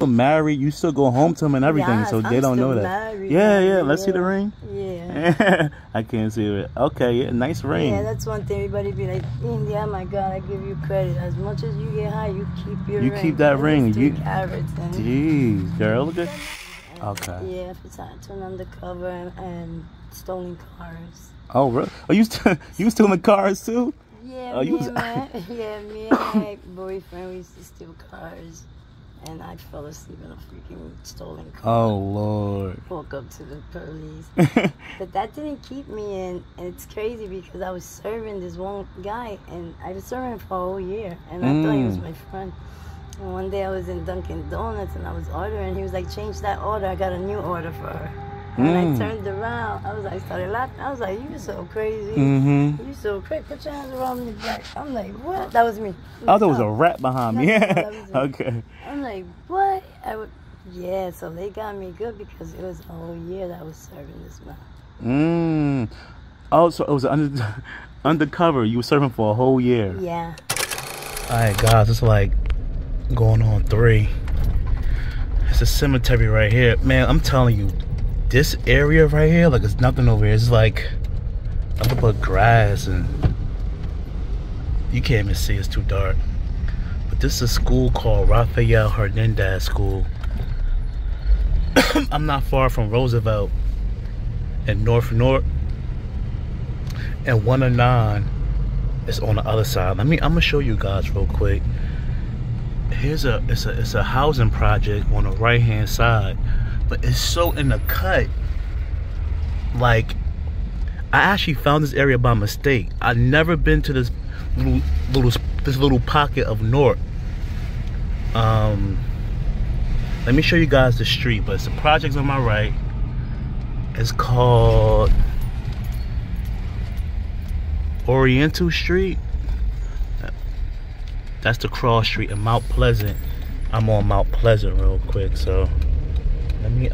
Married, you still go home to them and everything, Yes, so they don't know that. Married, Yeah. Let's see the ring. Yeah. I can't see it. Okay, yeah, nice ring. Yeah, that's one thing. Everybody be like, India, my God, I give you credit. As much as you get high, you keep your ring. You keep that ring. 3 carats. Jeez, girl, look at. Okay. Yeah, for turn undercover and stolen cars. Oh, really? Oh, you stealing cars too? Yeah, me and my boyfriend, we used to steal cars. And I fell asleep in a freaking stolen car. Oh, Lord. Woke up to the police. But that didn't keep me in. And it's crazy because I was serving this one guy. And I was serving him for a whole year. And I thought he was my friend. And one day I was in Dunkin' Donuts and I was ordering. He was like, change that order. I got a new order for her. And I turned around. I started laughing. I was like, you so crazy. You so crazy. Put your hands around me back. I'm like, what? That was me. Oh, there was a rat behind me. Yeah. Okay. I'm like, what? Yeah, so they got me good because it was a whole year that I was serving this man. Oh, so it was undercover. You were serving for a whole year. Yeah. All right, guys. It's like going on 3. It's a cemetery right here. Man, I'm telling you. This area right here, like, it's nothing over here. It's like nothing but grass, and you can't even see. It's too dark. But this is a school called Rafael Hernandez School. I'm not far from Roosevelt and North, and 109 is on the other side. I'm gonna show you guys real quick. It's a housing project on the right hand side. But it's so in the cut. Like, I actually found this area by mistake. I've never been to this little pocket of North. Let me show you guys the street. But it's the projects on my right. It's called Oriental Street. That's the cross street in Mount Pleasant. I'm on Mount Pleasant real quick, so. Let me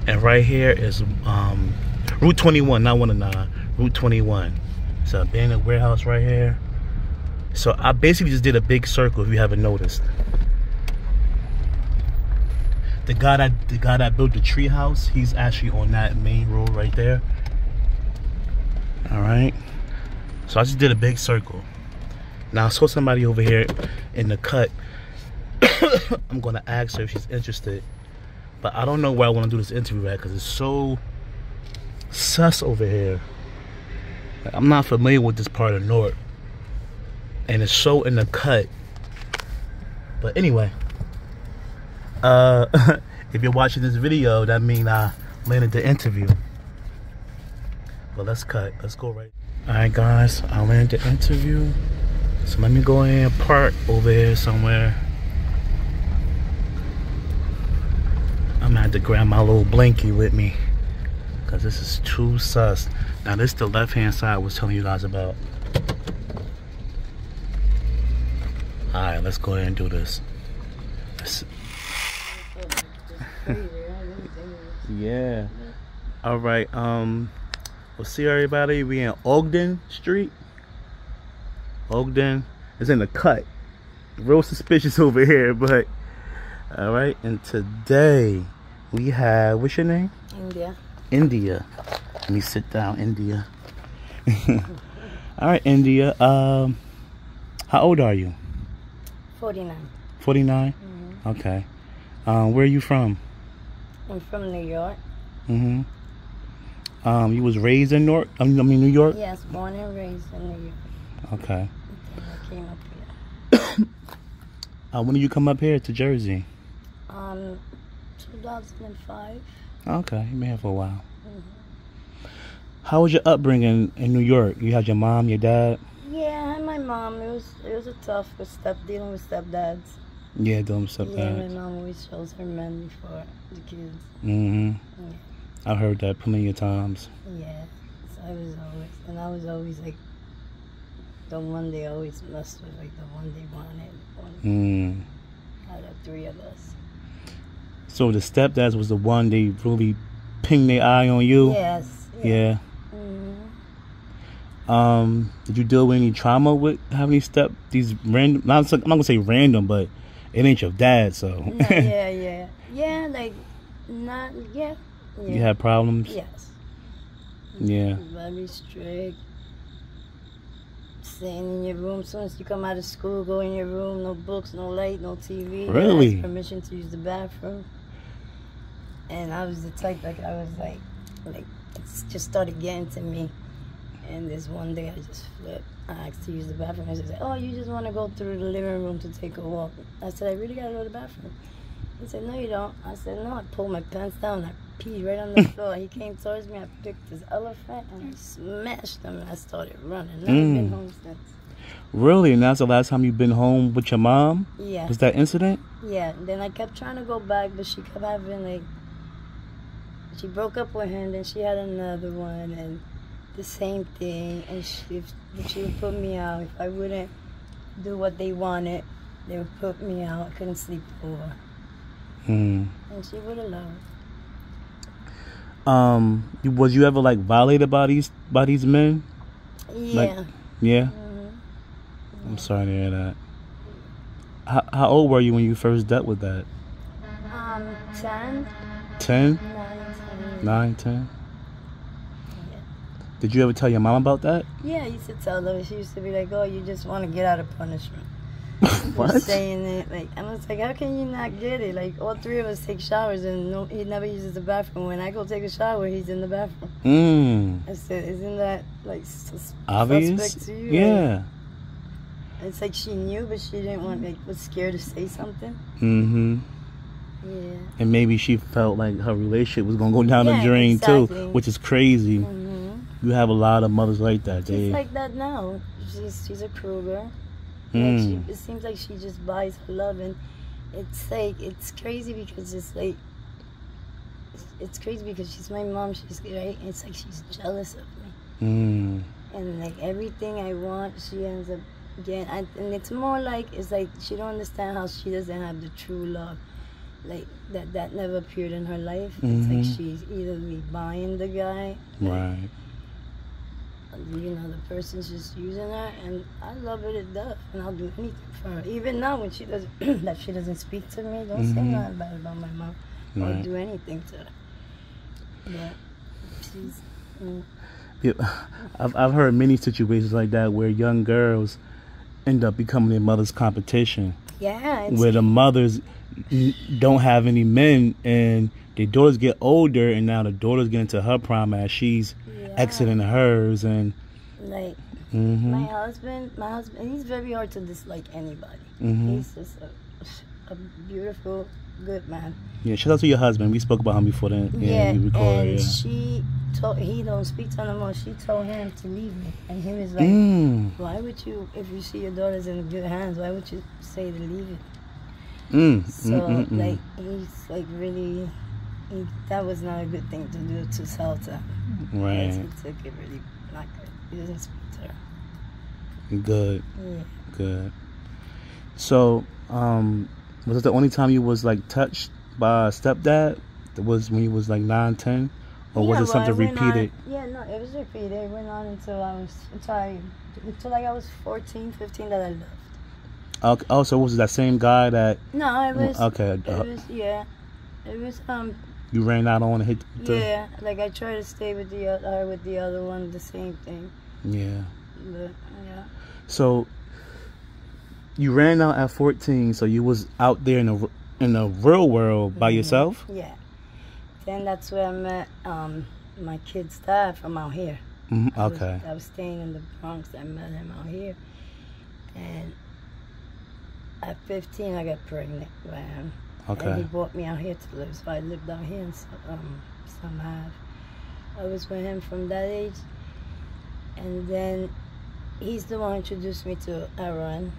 and right here is Route 21, not 109, Route 21. It's an abandoned warehouse right here. So I basically just did a big circle, if you haven't noticed. The guy that built the tree house, he's actually on that main road right there. All right. So I just did a big circle. Now I saw somebody over here in the cut. I'm gonna ask her if she's interested, but I don't know where I want to do this interview at because it's so sus over here. I'm not familiar with this part of North, and it's so in the cut. But anyway, if you're watching this video, that means I landed the interview. But let's cut. Let's go right. All right, guys, I landed the interview. So let me go in and park over here somewhere. I'm gonna have to grab my little blankie with me because this is too sus. Now this is the left hand side I was telling you guys about. Alright, let's go ahead and do this. Yeah. Alright, we'll see everybody. We in Ogden Street. Ogden is in the cut. Real suspicious over here, but alright, and today we have, what's your name? India. India. Let me sit down, India. Alright, India. How old are you? 49. 49? Okay. Where are you from? I'm from New York. You was raised in New York? Yes, born and raised in New York. Okay. I came up here. When did you come up here to Jersey? 2005. Okay, you've been here for a while. How was your upbringing in New York? You had your mom, your dad? Yeah, I had my mom. It was a tough dealing with stepdads. Yeah, dealing with stepdads. Yeah, my mom always chose her men before the kids. Yeah. I heard that plenty of times. Yeah, so I was always like the one they always messed with, like the one they wanted. Out of 3 of us. So the stepdads was the one they really pinged their eye on you? Yes. Yeah. Did you deal with any trauma with having these random? I'm not gonna say random, but it ain't your dad, so. No, yeah. Like, not yeah. You had problems. Yes. Yeah. Very strict. Staying in your room. As soon as you come out of school, go in your room. No books, no light, no TV. Really? Ask permission to use the bathroom. And I was the type, like, I was like, it just started getting to me. And this one day I just flipped. I asked to use the bathroom. He said, oh, you just want to go through the living room to take a walk. I said, I really got to go to the bathroom. He said, no, you don't. I said, no. I pulled my pants down. I peed right on the floor. He came towards me. I picked his elephant and I smashed him. And I started running. Never been home since. Really? And that's the last time you've been home with your mom? Yeah. Was that incident? Yeah. Then I kept trying to go back, but she kept having, like, she broke up with him. Then she had another one. And the same thing, and she would put me out. If I wouldn't do what they wanted, they would put me out. I couldn't sleep over. And she would allow it. Was you ever like violated by these men? Yeah. Like, yeah. I'm sorry to hear that. How old were you when you first dealt with that? 10. 10? 9, 10. 9, 10. Did you ever tell your mom about that? Yeah, I used to tell her. She used to be like, oh, you just want to get out of punishment. What? For saying it. Like, I was like, how can you not get it? Like, all three of us take showers and he never uses the bathroom. When I go take a shower, he's in the bathroom. I said, isn't that, like, obvious? Suspect to you? Yeah. Like, it's like she knew, but she didn't want, like, was scared to say something. Yeah. And maybe she felt like her relationship was going to go down the drain, too, which is crazy. You have a lot of mothers like that. She's like that now. She's a Kruger. Like it seems like she just buys her love, and it's like, it's crazy because it's like, it's crazy because she's my mom. She's right. It's like she's jealous of me, and like everything I want, she ends up getting. And it's more like, it's like she don't understand how she doesn't have the true love, like that never appeared in her life. It's like she's either buying the guy, right. You know, the person's just using her, and I love her to death, and I'll do anything for her. Even now, when she doesn't, that she doesn't speak to me, don't say nothing bad about my mom. I'll do anything to her. Yeah, she's. Yeah, I've heard many situations like that where young girls end up becoming their mother's competition. Yeah, where the mothers don't have any men, and their daughters get older, and now the daughters get into her prime as she's exiting hers, and like my husband, he's very hard to dislike anybody. He's just a beautiful, good man. Yeah, shout out to your husband. We spoke about him before then. Yeah, we recorded, and he don't speak to her no more. She told him to leave me, and he was like, why would you, if you see your daughter's in good hands, why would you say to leave it? So like, he's like really, that was not a good thing to do to Salta. Right. He took it really not good. He doesn't speak to her. Good. Yeah. Good. So, was it the only time you was like touched by a stepdad? It was when you was like 9, 10? Or was it something repeated? No, it was repeated. It went on until I was 14, 15 that I left. Okay. Oh, so was it that same guy that? No, it was. Okay. It was, yeah. It was You ran out on and hit. Yeah, like I tried to stay with the other one, the same thing. Yeah. But yeah. So you ran out at 14. So you was out there in the real world by yourself. Yeah. Then that's where I met my kid's dad from out here. Okay. I was staying in the Bronx. I met him out here, and at 15 I got pregnant by him. Okay. And he brought me out here to live, so I lived out here in some half. I was with him from that age, and then he's the one who introduced me to Aaron.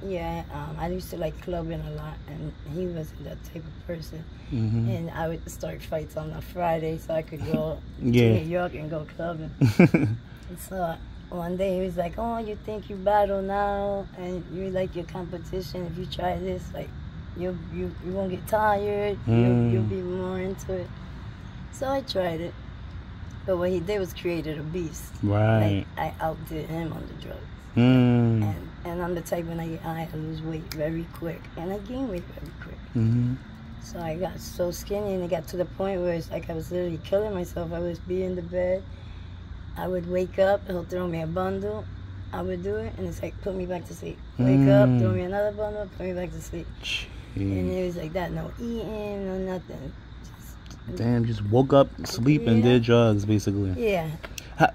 Yeah, I used to like clubbing a lot, and he wasn't that type of person. And I would start fights on a Friday so I could go to New York and go clubbing. And so one day he was like, "Oh, you think you battle now, and you like your competition? If you try this, like, you won't get tired. You'll be more into it." So I tried it. But what he did was created a beast. Right. Like, I outdid him on the drugs. Mm. And I'm the type when I get high, I lose weight very quick. And I gain weight very quick. Mm-hmm. So I got so skinny, and it got to the point where it's like I was literally killing myself. I would be in the bed. I would wake up, he'll throw me a bundle. I would do it, and it's like, put me back to sleep. Wake up, throw me another bundle, put me back to sleep. Jeez. And it was like that, no eating, no nothing. Damn, just woke up, sleep, and did drugs, basically. Yeah.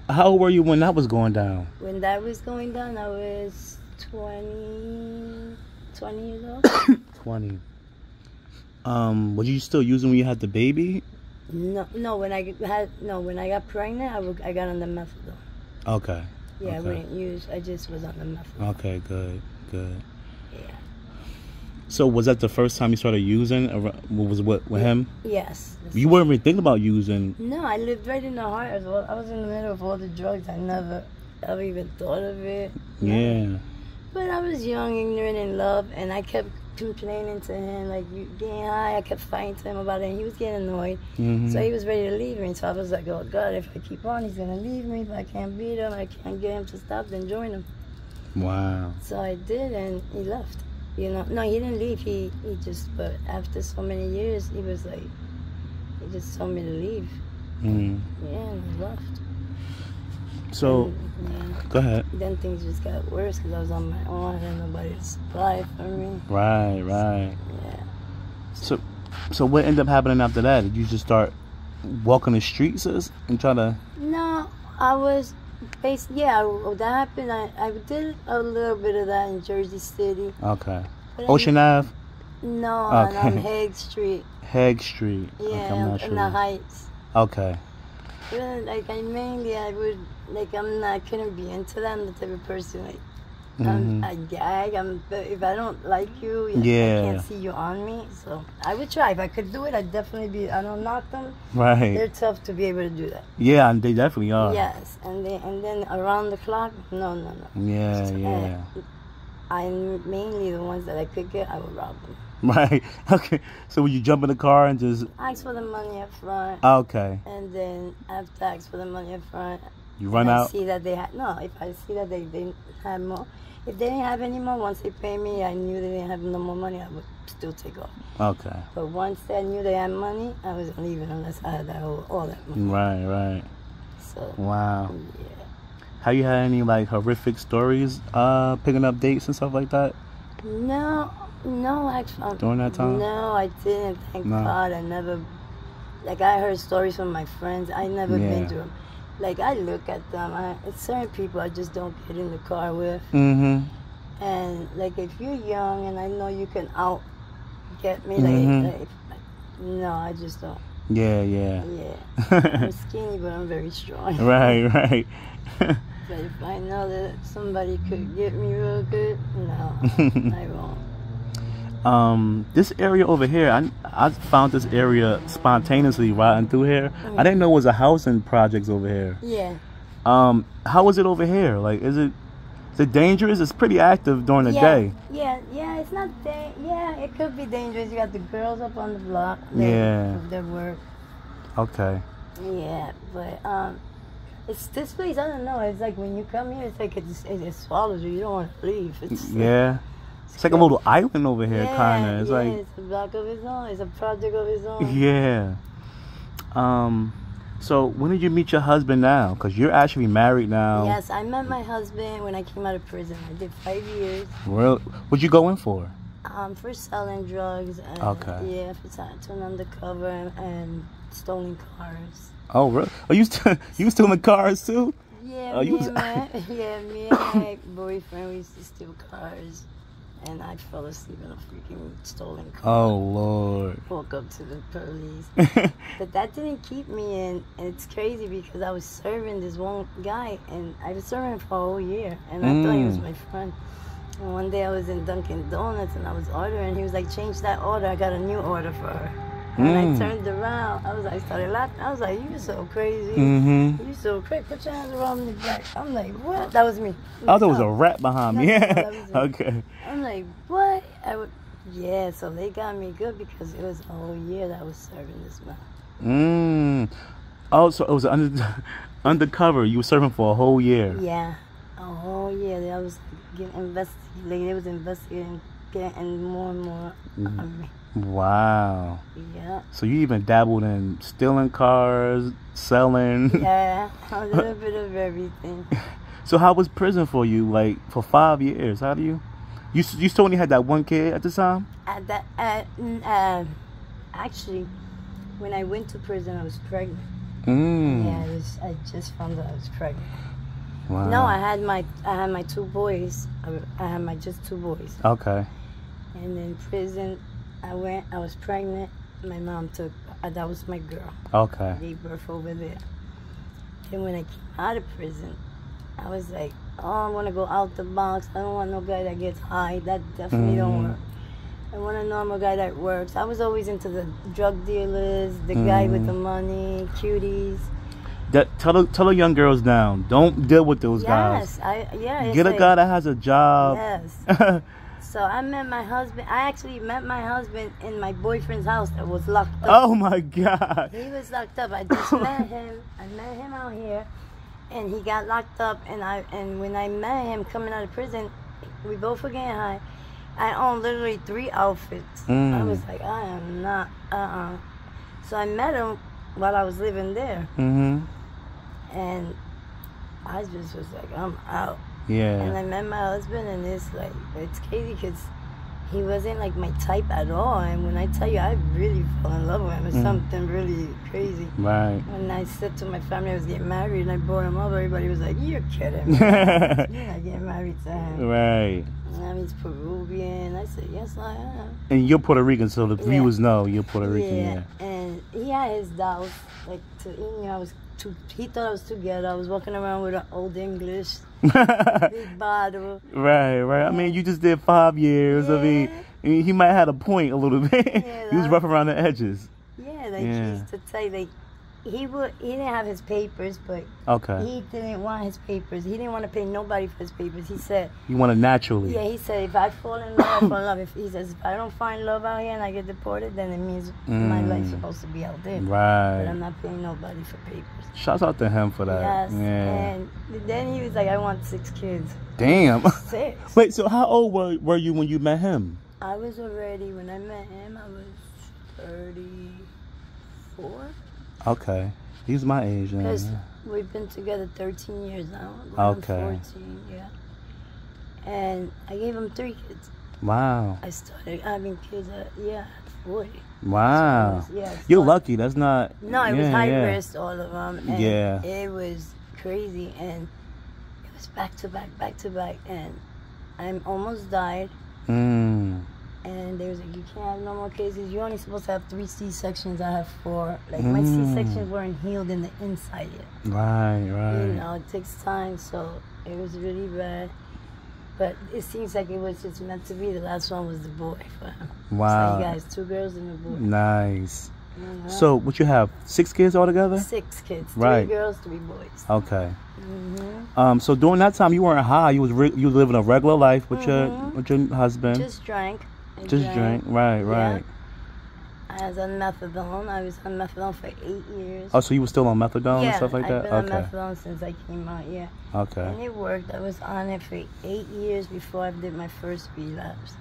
How old were you when that was going down? When that was going down, I was 20 years old. 20. Was you still using when you had the baby? No. When I got pregnant, I got on the methadone. Okay. Yeah, okay. I wouldn't use. I just was on the methadone. Okay, good. Yeah. So was that the first time you started using? Was with him? Yes. You weren't even thinking about using? No, I lived right in the heart as well. I was in the middle of all the drugs. I never even thought of it. Yeah. But I was young, ignorant, in love, and I kept complaining to him, like, you getting high. I kept fighting to him about it, and he was getting annoyed. Mm-hmm. So he was ready to leave me. So I was like, oh, God, if I keep on, he's going to leave me. If I can't beat him, I can't get him to stop, then join him. Wow. So I did, and he left. You know, no, he didn't leave. He just, but after so many years, he was like, he just told me to leave. Mm. Yeah, and he left. So, go ahead. Then things just got worse because I was on my own. I had nobody to supply for me. Right. Yeah. So what ended up happening after that? Did you just start walking the streets and try to? No, I was that happened. I did a little bit of that in Jersey City. Okay. Ocean Ave? No, okay. on Hague Street. Hague Street. Yeah, okay, I'm not in sure. the Heights. Okay. But like I would I couldn't be into that. I'm the type of person like I gag. But if I don't like you, I can't see you on me. So I would try. If I could do it, I'd definitely be. I don't knock them. Right. They're tough to be able to do that. Yeah, and they definitely are. Yes, and then around the clock, no. Yeah. I'm mainly the ones that I could get. I would rob them. Right. Okay. So would you jump in the car and just ask for the money up front? Okay. And then after I ask for the money up front, you run out. See that they had if I see that they didn't have more. If they didn't have any more, once they pay me, I knew they didn't have no more money, I would still take off. Okay. But once I knew they had money, I wasn't leaving unless I had all that money. Right. So. Wow. Yeah. Have you had any like horrific stories picking up dates and stuff like that? No, actually. During that time? No, I didn't. Thank God. I never. Like, I heard stories from my friends. I never been to them. Like, I look at them. It's certain people I just don't get in the car with. Mm-hmm. And, like, if you're young and I know you can get me, like, no, I just don't. Yeah. I'm skinny, but I'm very strong. Right. But if I know that somebody could get me real good, no, I won't. This area over here, I found this area spontaneously riding through here. I didn't know it was a housing projects over here. Yeah. How is it over here? Like, is it dangerous? It's pretty active during the day. Yeah, it's not it could be dangerous. You got the girls up on the block. Their work. Okay. Yeah, but it's this place. I don't know. It's like when you come here, it's like it swallows you. You don't want to leave. It's like a little island over here, kind of. It's like it's a block of its own. It's a project of its own. Yeah. So when did you meet your husband now? Because you're actually married now. Yes, I met my husband when I came out of prison. I did 5 years. Well, what'd you go in for? For selling drugs. And, yeah, for turning undercover and stolen cars. Oh, really? Oh, you was stealing cars too? Yeah, me and my boyfriend, we used to steal cars. And I fell asleep in a freaking stolen car. Oh, Lord. Woke up to the police. But that didn't keep me in. And it's crazy because I was serving this one guy. And I was serving him for a whole year. And I thought he was my friend. And one day I was in Dunkin' Donuts and I was ordering. He was like, change that order. I got a new order for her. And I turned around. I started laughing. I was like, you're so crazy. You're so crazy. Put your hands around my back. I'm like, what? That was me. Oh, there was a rat behind me. Yeah. Okay. I'm like, what? So they got me good because it was a whole year that I was serving this man. Oh, so it was undercover. You were serving for a whole year. Yeah, a whole year. They was investigating. They was investigating, getting more and more on me. Wow. Yeah. So you even dabbled in stealing cars, selling. Yeah, a little bit of everything. So how was prison for you? Like for 5 years? How do you? You still only had that one kid at the time? Actually, when I went to prison, I was pregnant. Mm. Yeah, I just found out I was pregnant. Wow. No, I had my 2 boys. I had just 2 boys. Okay. And in prison, I was pregnant. My mom took, that was my girl. Okay. Gave birth over there. And when I came out of prison, I was like, oh, I want to go out the box. I don't want no guy that gets high. That definitely don't work. I want a normal guy that works. I was always into the drug dealers, the guy with the money, cuties. Tell the young girls now, don't deal with those guys. Yes, get a guy that has a job. Yes. So I met my husband. I actually met my husband in my boyfriend's house that was locked up. Oh my God. He was locked up. I just met him. I met him out here, and he got locked up. And when I met him coming out of prison, we both were getting high. I owned literally 3 outfits. I was like, I am not. So I met him while I was living there. And I just was like, I'm out. Yeah. And I met my husband, and it's crazy because he wasn't like my type at all. And when I tell you, I really fell in love with him. It's something really crazy. Right. When I said to my family I was getting married and I brought him up, everybody was like, you're kidding me. You're not getting married to him. Right. And he's Peruvian. I said, yes, I am. And you're Puerto Rican, so the viewers know you're Puerto Rican. Yeah. And he had his doubts. Like, he thought I was too ghetto. I was walking around with an old English. Big bottle. Right. I mean, you just did 5 years. Yeah. I mean, he might have had a point a little bit. Yeah, he was rough around the edges. Yeah, he used to say, like, he didn't have his papers, but he didn't want his papers. He didn't want to pay nobody for his papers. He said... You want it naturally. Yeah, he said, if I fall in love, I fall in love. He says, if I don't find love out here and I get deported, then it means my life's supposed to be out there. Right. But I'm not paying nobody for papers. Shouts out to him for that. Yes. Yeah. And then he was like, I want 6 kids. Damn. 6. Wait, so how old were you when you met him? I was already, when I met him, I was 34. Okay. He's my age. Because we've been together 13 years now. Okay. 14, yeah. And I gave him 3 kids. Wow. I started having kids at 40. Wow. So you're lucky. That's not... No, it was high risk, all of them. And it was crazy. And it was back to back. And I almost died. And they was like, you can't have no more cases. You're only supposed to have 3 C-sections. I have 4. Like, my C-sections weren't healed in the inside yet. Right. You know, it takes time, so it was really bad. But it seems like it was just meant to be. The last one was the boy for him. Wow. So you guys, 2 girls and a boy. Nice. So, what you have? 6 kids altogether? 6 kids. 3 Right. girls, 3 boys. Okay. So during that time, you weren't high. You was living a regular life with your husband. Just drank. Drank. Right. Yeah. I was on methadone. I was on methadone for 8 years. Oh, so you were still on methadone and stuff like that? I've been on methadone since I came out, yeah. Okay. And it worked. I was on it for 8 years before I did my first relapse.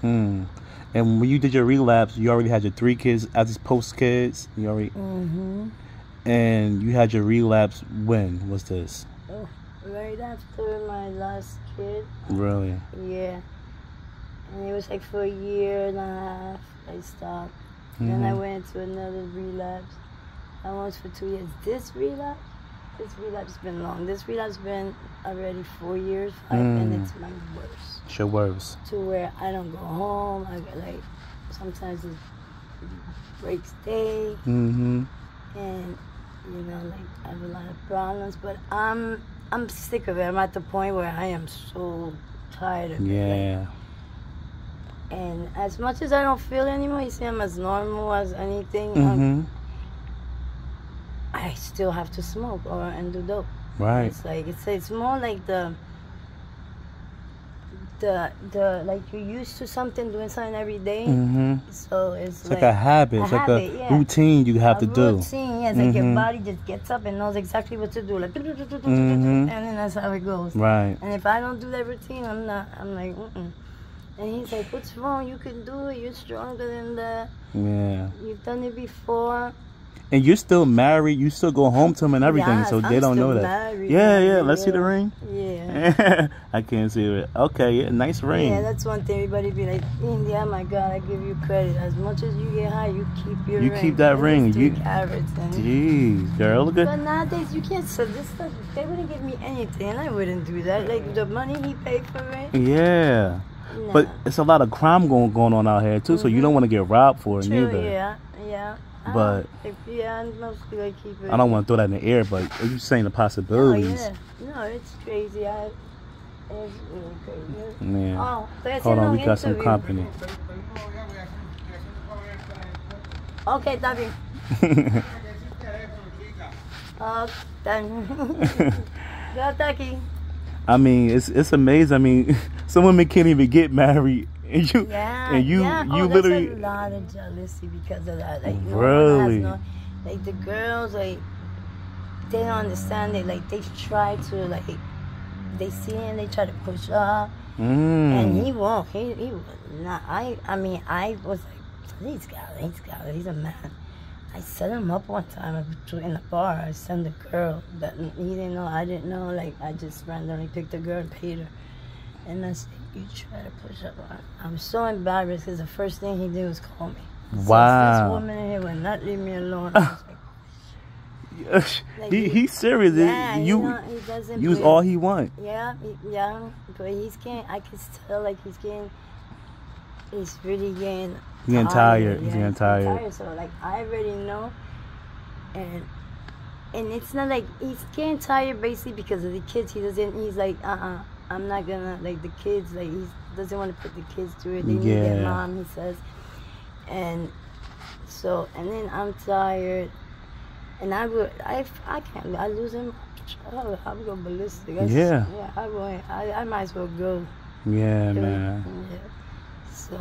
And when you did your relapse, you already had your 3 kids as post kids. You already. And you had your relapse. When was this? Oh, right after my last kid. Really? Yeah. And it was like for a year and a half I stopped. Then I went into another relapse. I was for 2 years. This relapse has been long. This relapse has been already 4 years, 5, and it's my worst. It's your worst. To where I don't go home. I get like, sometimes it breaks day. And, you know, like, I have a lot of problems. But I'm sick of it. I'm at the point where I am so tired of it. Yeah. And as much as I don't feel it anymore, you see, I'm as normal as anything. I still have to smoke and do dope. Right. It's like it's more like the the like you're used to something, doing something every day. So it's like a habit. It's like a routine you have to do. Routine, yeah. It's like your body just gets up and knows exactly what to do. Like, and then that's how it goes. Right. And if I don't do that routine, I'm like, And he's like, what's wrong? You can do it. You're stronger than that. Yeah. You've done it before. And you're still married. You still go home to him and everything, yes, so they don't know that. Married, yeah. Let's see the ring. Yeah. I can't see it. Okay, yeah, nice ring. Yeah, that's one thing. Everybody be like, India, my God, I give you credit. As much as you get high, you keep your ring. You keep that ring. You carats. Jeez, girl, look at. But nowadays, you can't sell this stuff. They wouldn't give me anything. I wouldn't do that. Like the money he paid for it. Yeah. No. But it's a lot of crime going on out here too, so you don't want to get robbed for it neither. Yeah. But mostly like keep it. I don't want to throw that in the air, but are you saying the possibilities? No, it's crazy. It's really crazy. Man. Oh, hold on, we got some company. Okay, está bien. I mean, it's amazing. I mean, some women can't even get married. And you literally. There's a lot of jealousy because of that. Like, really? Like the girls, like they don't understand it. Like they try to, like they see him, they try to push up, and he won't. He will not. I mean, I was like, he's got it. He's a man. I set him up one time in the bar. I sent a girl that he didn't know. I didn't know. Like I just randomly picked a girl and paid her. And I said, you try to push up on. I'm so embarrassed because the first thing he did was call me. Wow. This woman in here will not leave me alone. I was like, he's serious. Yeah, he doesn't use all he want. Yeah, but I can tell like he's really getting tired. Yeah, he's getting tired. So like I already know, and it's not like he's getting tired basically because of the kids. He's like I'm not gonna, like, the kids, like, he doesn't want to put the kids through it. They need their mom, he says. And so, and then I'm tired. And I can't, I lose him. I would go ballistic. I might as well go. Yeah, man.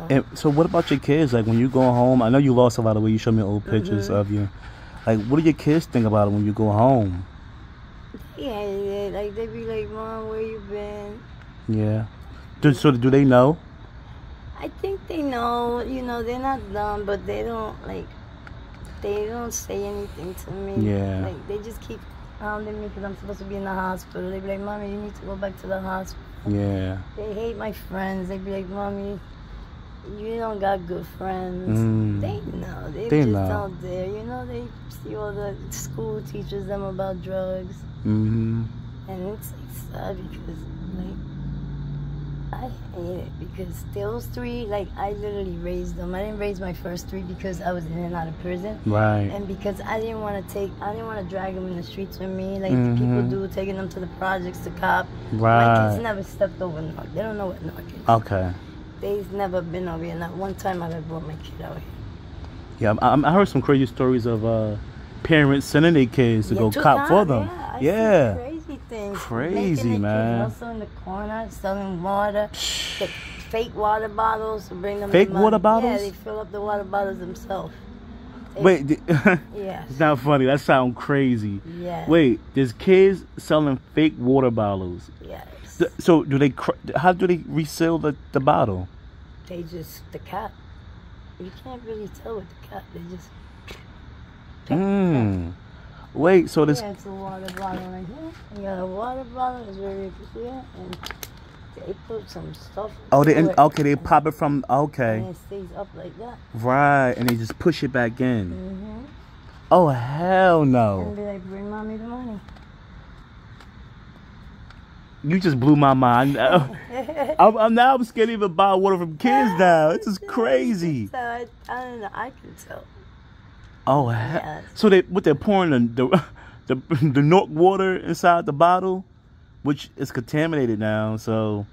Yeah. So what about your kids? Like, when you go home, I know you lost a lot of weight. You showed me old pictures of you. Like, what do your kids think about it when you go home? Yeah, like they be like, Mom, where you been? Yeah. So do they know? I think they know. You know, they're not dumb, but they don't say anything to me. Yeah. Like they just keep hounding me because I'm supposed to be in the hospital. They be like, Mommy, you need to go back to the hospital. Yeah. They hate my friends. They be like, Mommy, you don't got good friends. They know. They just don't dare. You know, they see all the school teaches them about drugs. And it's like sad because like I hate it because those three, like I literally raised them. I didn't raise my first three because I was in and out of prison. Right. And because I didn't want to drag them in the streets with me like the people do, taking them to the projects to cop. Right. My kids never stepped over narc. They don't know what narc is. Okay. They've never been over here. Not one time I've ever brought my kid out here. Yeah, I heard some crazy stories of parents sending their kids to go cop for them. Yeah. Crazy things. Crazy, man. Also in the corner selling water, fake water bottles to bring them. Fake water bottles? Yeah, they fill up the water bottles themselves. Wait, yes. It's not funny. That sounds crazy. Yeah. Wait, there's kids selling fake water bottles. Yes. So how do they reseal the bottle? They just, the cap. You can't really tell with the cap. They just. Wait, so this. Yeah, it's a water bottle right here. You got a water bottle, it's very clear, and they put some stuff. Oh, they pop it from. Okay. And it stays up like that. Right, and they just push it back in. Oh hell no! And be like, bring Mommy the money. You just blew my mind. I'm scared to even buy water from kids now. It's just crazy. I don't know. I can tell. Oh, yes. So they're pouring the Nork water inside the bottle, which is contaminated now. So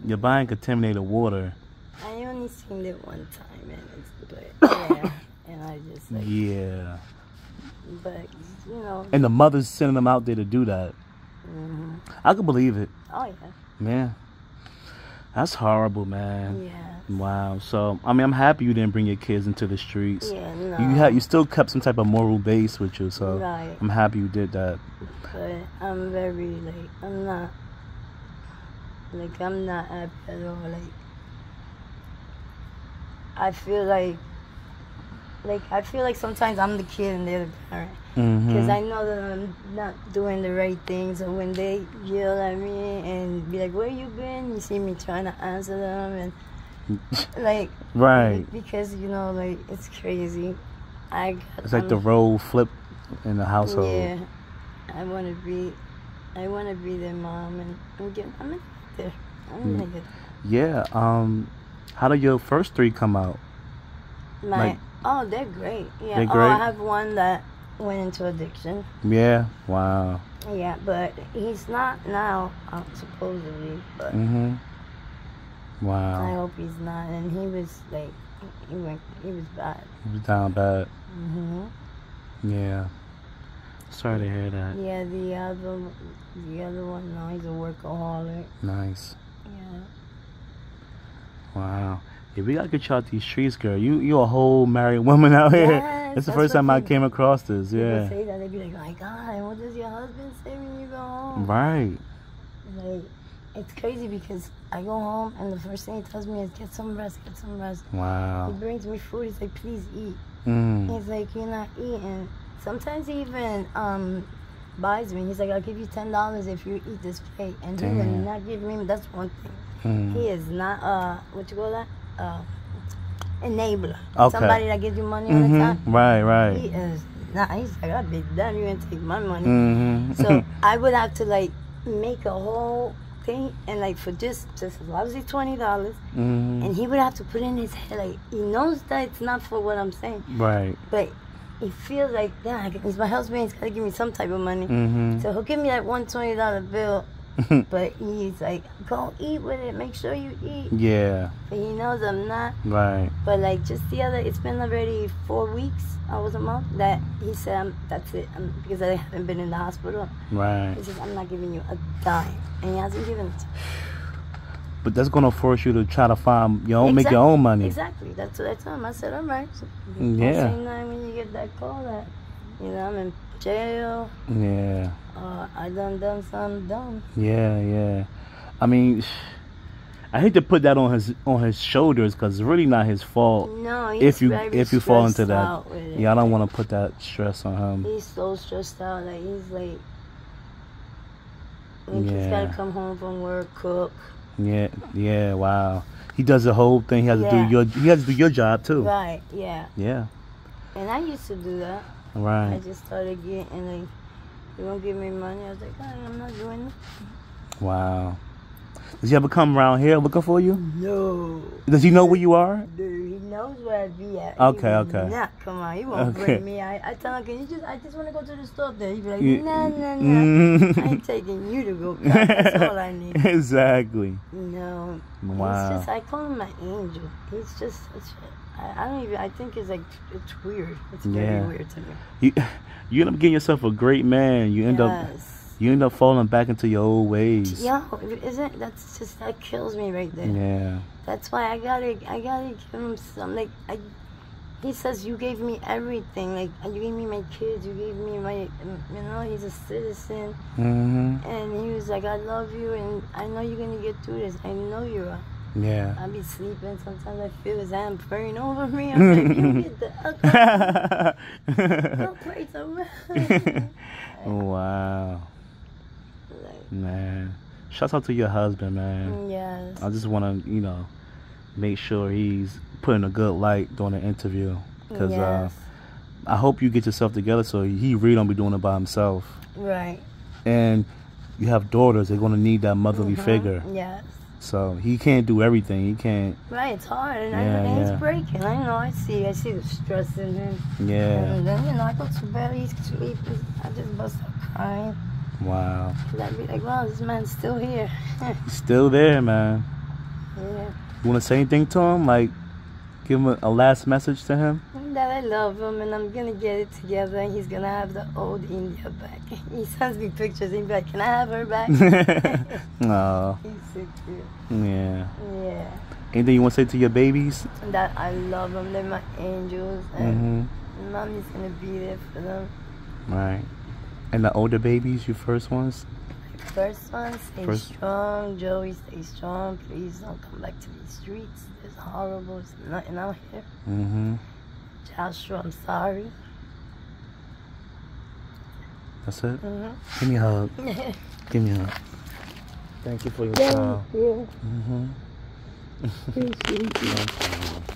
you're buying contaminated water. I only seen it one time, and I just like. Yeah. But you know. And the mother's sending them out there to do that. I could believe it. Oh yeah. Yeah. That's horrible, man. Yeah. Wow. So, I mean, I'm happy you didn't bring your kids into the streets. Yeah, no. You still kept some type of moral base with you, so Right. I'm happy you did that. But I'm very, like, I'm not happy at all. Like, I feel like sometimes I'm the kid and they're the parent. Because I know that I'm not doing the right things. So when they yell at me and be like, where you been? You see me trying to answer them and like, right. Because, you know, like, it's crazy. It's like the role flip in the household. Yeah. I want to be their mom and I'm gonna get there. I'm gonna get there. Yeah. How did your first 3 come out? Oh, they're great. Yeah. They're great? I have one that went into addiction. Yeah. Wow. Yeah, but he's not now, supposedly. But wow. I hope he's not. And he was like, he was bad. He was down bad. Mhm. Yeah. Sorry to hear that. Yeah, the other one, no, he's a workaholic. Nice. Yeah. Wow. Yeah, we gotta get you out these streets, girl. You a whole married woman out here. Yes, it's the first time I came across this. Yeah. People say that, they be like, oh my God, what does your husband say when you go home? Right. Like, it's crazy because I go home and the first thing he tells me is get some rest. Wow. He brings me food. He's like, please eat. He's like, you're not eating. Sometimes he even buys me. He's like, I'll give you $10 if you eat this plate. And he will not give me. That's one thing. He is not what you call that? Enabler. Okay. Somebody that gives you money all the time. Right. He is not. He's like, I'll be done. You're gonna take my money. So I would have to like make a whole thing and like for just obviously $20, and he would have to put in his head like he knows that it's not for what I'm saying. Right. But he feels like, yeah, he's my husband. He's gotta give me some type of money. So he'll give me that one $20 bill. But he's like, go eat with it. Make sure you eat. Yeah. But he knows I'm not. Right. But like just it's been already 4 weeks, almost a month, that he said, that's it. Because I haven't been in the hospital. Right. He says, I'm not giving you a dime. And he hasn't given it to me. But that's gonna force you to try to find make your own money. Exactly. That's what I told him. I said, all right. So yeah. Same night when you get that call that, I'm in jail. Yeah. I done something dumb. Yeah. I mean, I hate to put that on his shoulders because it's really not his fault. No, he's if you fall into that. Out with it. Yeah, I don't want to put that stress on him. He's so stressed out. Like he's like he's gotta come home from work, cook. Yeah. Wow. He does the whole thing. He has to do your job too. Right. Yeah. Yeah. And I used to do that. Right. I just started getting like, you won't give me money. I was like, I'm not doing it. Wow. Does he ever come around here looking for you? No. Does he know where you are? Dude, he knows where I be at. Okay. Nah, come on. He won't bring me. I tell him, I just want to go to the store there. He'd be like, nah. I ain't taking you to go back. That's all I need. Exactly. No. Wow. I call him my angel. He's just such I think it's like, it's weird. It's very weird to me. You end up getting yourself a great man. You end up falling back into your old ways. Yeah, that kills me right there. Yeah. That's why I gotta give him some, like, he says, you gave me everything, like, you gave me my kids, you gave me my, he's a citizen, and he was like, I love you, and I know you're gonna get through this, I know you are. Yeah. I be sleeping, sometimes I feel his hand praying over me, I'm like, you get the don't pray so much. Wow. Man, shouts out to your husband, man. Yes. I just want to, make sure he's put in a good light during the interview. Because I hope you get yourself together so he really don't be doing it by himself. Right. And you have daughters, they're going to need that motherly figure. Yes. So he can't do everything. He can't. Right, it's hard. And he's breaking. I know, I see the stress in him. Yeah. And then, I go to bed, he's sleeping. I just bust out crying. Wow. I'd be like, wow, this man's still here. He's still there, man. Yeah. You want to say anything to him? Like, give him a last message to him? that I love him and I'm gonna get it together and he's gonna have the old India back. He sends me pictures and he's like, can I have her back? No. He's so cute. Yeah. Yeah. Anything you want to say to your babies? That I love them. They're my angels and mommy's gonna be there for them. Right. And the older babies, your first ones? First one, stay strong. Joey, stay strong. Please don't come back to these streets. It's horrible. There's nothing out here. Joshua, I'm sorry. That's it? Give me a hug. Give me a hug. Thank you for your time. Thank you. Appreciate you.